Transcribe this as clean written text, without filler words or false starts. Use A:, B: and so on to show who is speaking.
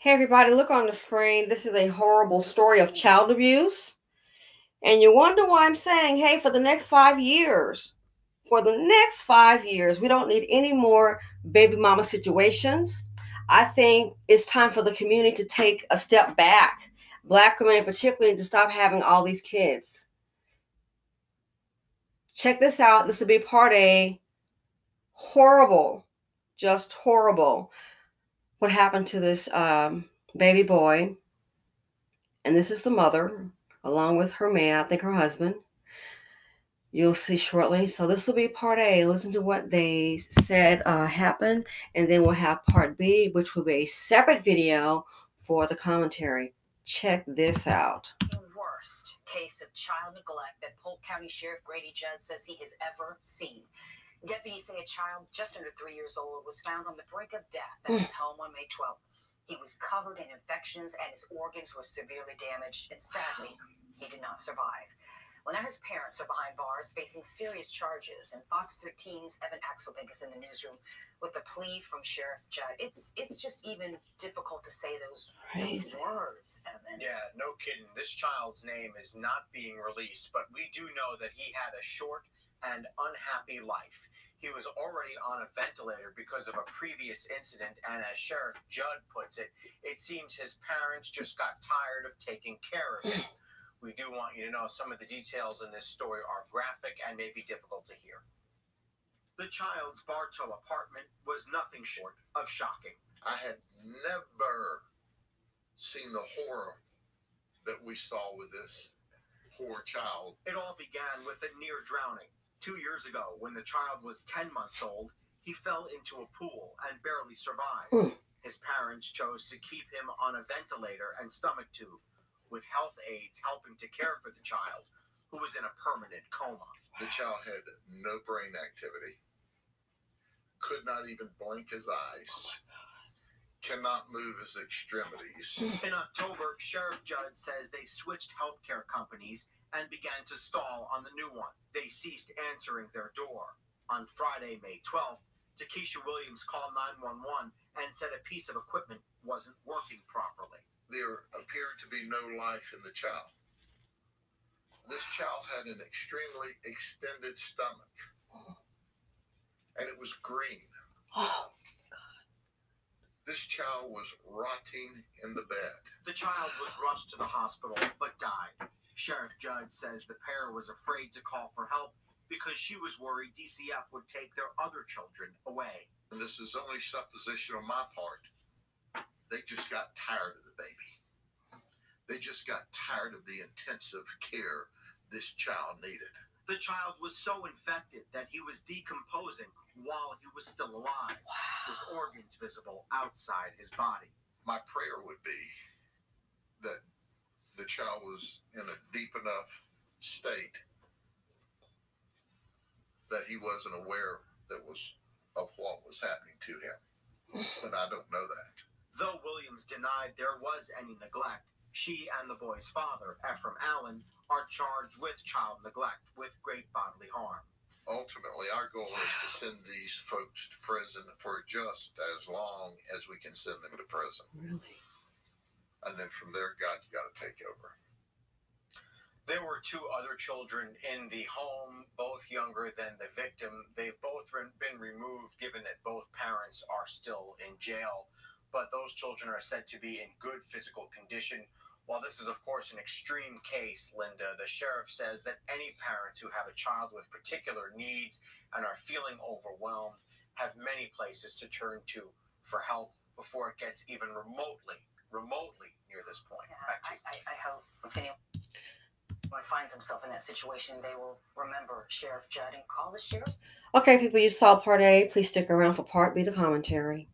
A: Hey everybody, look on the screen. This is a horrible story of child abuse. And you wonder why I'm saying, hey, for the next 5 years, we don't need any more baby mama situations. I think it's time for the community to take a step back. Black community particularly, to stop having all these kids. Check this out. This will be part A. Horrible, just horrible. What happened to this baby boy? And this is the mother, along with her man, I think her husband. You'll see shortly. So this will be part A. Listen to what they said happened, and then we'll have part B, which will be a separate video for the commentary. Check this out.
B: The worst case of child neglect that Polk County Sheriff Grady Judd says he has ever seen. Deputies say a child just under 3 years old was found on the brink of death at his home on May 12th. He was covered in infections and his organs were severely damaged, and sadly, he did not survive. Well, now his parents are behind bars facing serious charges, and Fox 13's Evan Axelbeck is in the newsroom with a plea from Sheriff Judd. It's just even difficult to say those words, Evan.
C: Yeah, no kidding. This child's name is not being released, but we do know that he had a short and unhappy life. He was already on a ventilator because of a previous incident, and as Sheriff Judd puts it, it seems his parents just got tired of taking care of him. We do want you to know some of the details in this story are graphic and may be difficult to hear. The child's Bartow apartment was nothing short of shocking.
D: I had never seen the horror that we saw with this poor child.
C: It all began with a near drowning. 2 years ago, when the child was 10 months old, he fell into a pool and barely survived. His parents chose to keep him on a ventilator and stomach tube, with health aides helping to care for the child, who was in a permanent coma.
D: The child had no brain activity, could not even blink his eyes, cannot move his extremities.
C: In October, Sheriff Judd says they switched healthcare companies and began to stall on the new one. They ceased answering their door. On Friday, May 12th, Takesha Williams called 911 and said a piece of equipment wasn't working properly.
D: There appeared to be no life in the child. This child had an extremely extended stomach, and it was green.
A: Oh.
D: This child was rotting in the bed.
C: The child was rushed to the hospital, but died. Sheriff Judd says the pair was afraid to call for help because she was worried DCF would take their other children away.
D: And this is only supposition on my part. They just got tired of the baby. They just got tired of the intensive care this child needed.
C: The child was so infected that he was decomposing while he was still alive, with organs visible outside his body.
D: My prayer would be that the child was in a deep enough state that he wasn't aware of what was happening to him. But I don't know that.
C: Though Williams denied there was any neglect, she and the boy's father, Ephraim Allen, are charged with child neglect with great bodily harm.
D: Ultimately, our goal is to send these folks to prison for just as long as we can send them to prison.
A: Really?
D: And then from there, God's got to take over.
C: There were two other children in the home, both younger than the victim. They've both been removed, given that both parents are still in jail. But those children are said to be in good physical condition. While this is, of course, an extreme case, Linda, the sheriff says that any parents who have a child with particular needs and are feeling overwhelmed have many places to turn to for help before it gets even remotely near this point.
B: Yeah, I hope if anyone finds himself in that situation, they will remember Sheriff Judd and call the sheriff's.
A: Okay, people, you saw part A. Please stick around for part B, the commentary.